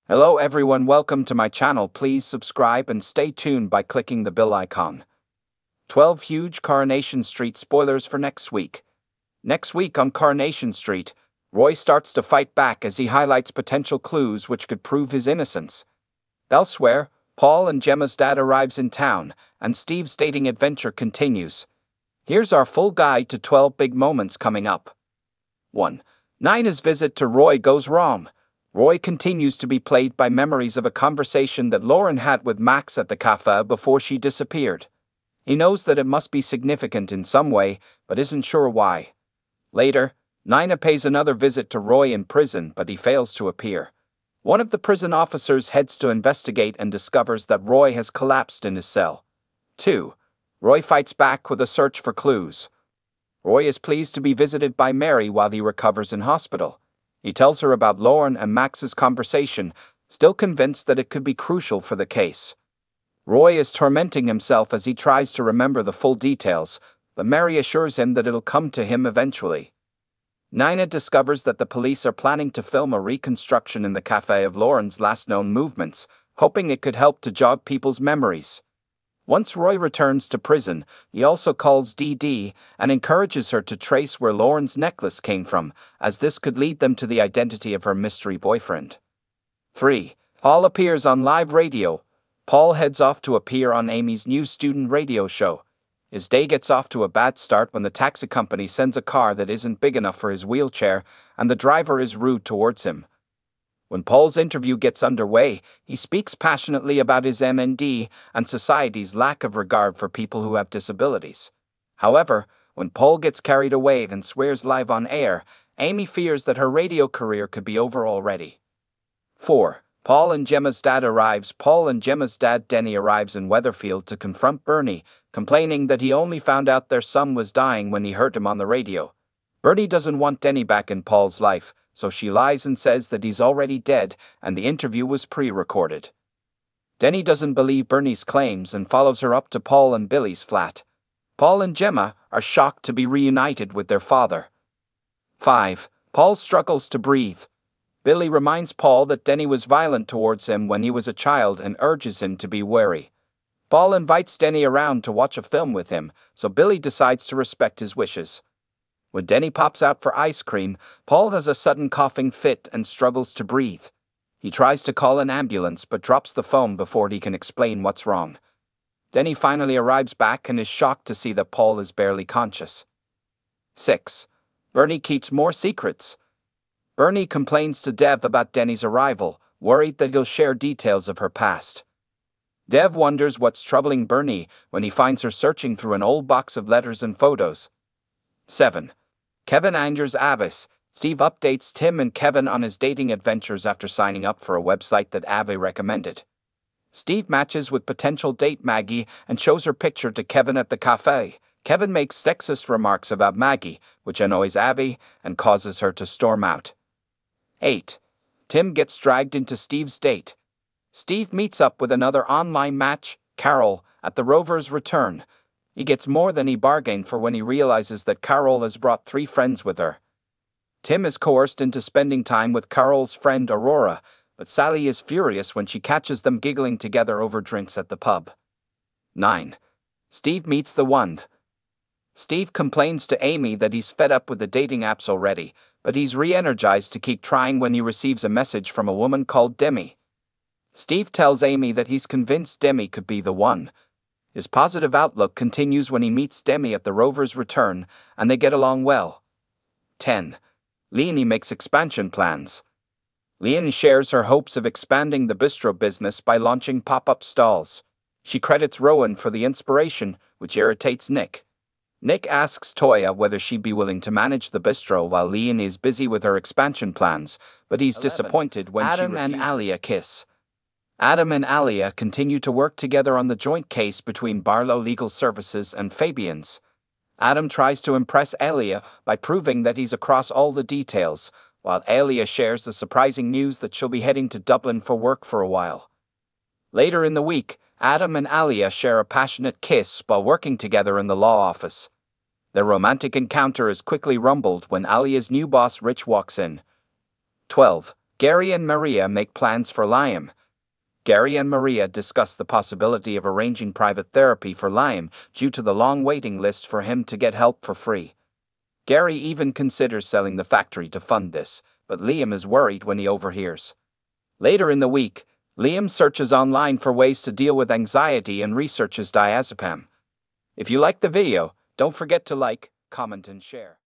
Hello everyone, welcome to my channel. Please subscribe and stay tuned by clicking the bell icon. 12 huge Coronation Street spoilers for next week. Next week on Coronation Street, Roy starts to fight back as he highlights potential clues which could prove his innocence. Elsewhere, Paul and Gemma's dad arrives in town, and Steve's dating adventure continues. Here's our full guide to 12 big moments coming up. 1. Nina's visit to Roy goes wrong. Roy continues to be plagued by memories of a conversation that Lauren had with Max at the cafe before she disappeared. He knows that it must be significant in some way, but isn't sure why. Later, Nina pays another visit to Roy in prison, but he fails to appear. One of the prison officers heads to investigate and discovers that Roy has collapsed in his cell. 2. Roy fights back with a search for clues. Roy is pleased to be visited by Mary while he recovers in hospital. He tells her about Lauren and Max's conversation, still convinced that it could be crucial for the case. Roy is tormenting himself as he tries to remember the full details, but Mary assures him that it'll come to him eventually. Nina discovers that the police are planning to film a reconstruction in the cafe of Lauren's last known movements, hoping it could help to jog people's memories. Once Roy returns to prison, he also calls Dee Dee and encourages her to trace where Lauren's necklace came from, as this could lead them to the identity of her mystery boyfriend. 3. Paul appears on live radio. Paul heads off to appear on Amy's new student radio show. His day gets off to a bad start when the taxi company sends a car that isn't big enough for his wheelchair, and the driver is rude towards him. When Paul's interview gets underway, he speaks passionately about his MND and society's lack of regard for people who have disabilities. However, when Paul gets carried away and swears live on air, Amy fears that her radio career could be over already. 4. Paul and Gemma's dad arrives. Paul and Gemma's dad Denny arrives in Weatherfield to confront Bernie, complaining that he only found out their son was dying when he heard him on the radio. Bernie doesn't want Denny back in Paul's life, so she lies and says that he's already dead and the interview was pre-recorded. Denny doesn't believe Bernie's claims and follows her up to Paul and Billy's flat. Paul and Gemma are shocked to be reunited with their father. 5. Paul struggles to breathe. Billy reminds Paul that Denny was violent towards him when he was a child and urges him to be wary. Paul invites Denny around to watch a film with him, so Billy decides to respect his wishes. When Denny pops out for ice cream, Paul has a sudden coughing fit and struggles to breathe. He tries to call an ambulance but drops the phone before he can explain what's wrong. Denny finally arrives back and is shocked to see that Paul is barely conscious. 6. Bernie keeps more secrets. Bernie complains to Dev about Denny's arrival, worried that he'll share details of her past. Dev wonders what's troubling Bernie when he finds her searching through an old box of letters and photos. 7. Kevin enters Abyss. Steve updates Tim and Kevin on his dating adventures after signing up for a website that Abby recommended. Steve matches with potential date Maggie and shows her picture to Kevin at the cafe. Kevin makes sexist remarks about Maggie, which annoys Abby and causes her to storm out. 8. Tim gets dragged into Steve's date. Steve meets up with another online match, Carol, at the Rover's return. He gets more than he bargained for when he realizes that Carol has brought 3 friends with her. Tim is coerced into spending time with Carol's friend Aurora, but Sally is furious when she catches them giggling together over drinks at the pub. 9. Steve meets the wand. Steve complains to Amy that he's fed up with the dating apps already, but he's re-energized to keep trying when he receives a message from a woman called Demi. Steve tells Amy that he's convinced Demi could be the one. His positive outlook continues when he meets Demi at the Rover's return, and they get along well. 10. Leonie makes expansion plans. Leonie shares her hopes of expanding the bistro business by launching pop-up stalls. She credits Rowan for the inspiration, which irritates Nick. Nick asks Toya whether she'd be willing to manage the bistro while Leonie is busy with her expansion plans, but he's 11. disappointed when Adam she and refuses. Alia kiss. Adam and Alia continue to work together on the joint case between Barlow Legal Services and Fabian's. Adam tries to impress Alia by proving that he's across all the details, while Alia shares the surprising news that she'll be heading to Dublin for work for a while. Later in the week, Adam and Alia share a passionate kiss while working together in the law office. Their romantic encounter is quickly rumbled when Alia's new boss Rich walks in. 12. Gary and Maria make plans for Liam. Gary and Maria discuss the possibility of arranging private therapy for Liam due to the long waiting list for him to get help for free. Gary even considers selling the factory to fund this, but Liam is worried when he overhears. Later in the week, Liam searches online for ways to deal with anxiety and researches diazepam. If you like the video, don't forget to like, comment and share.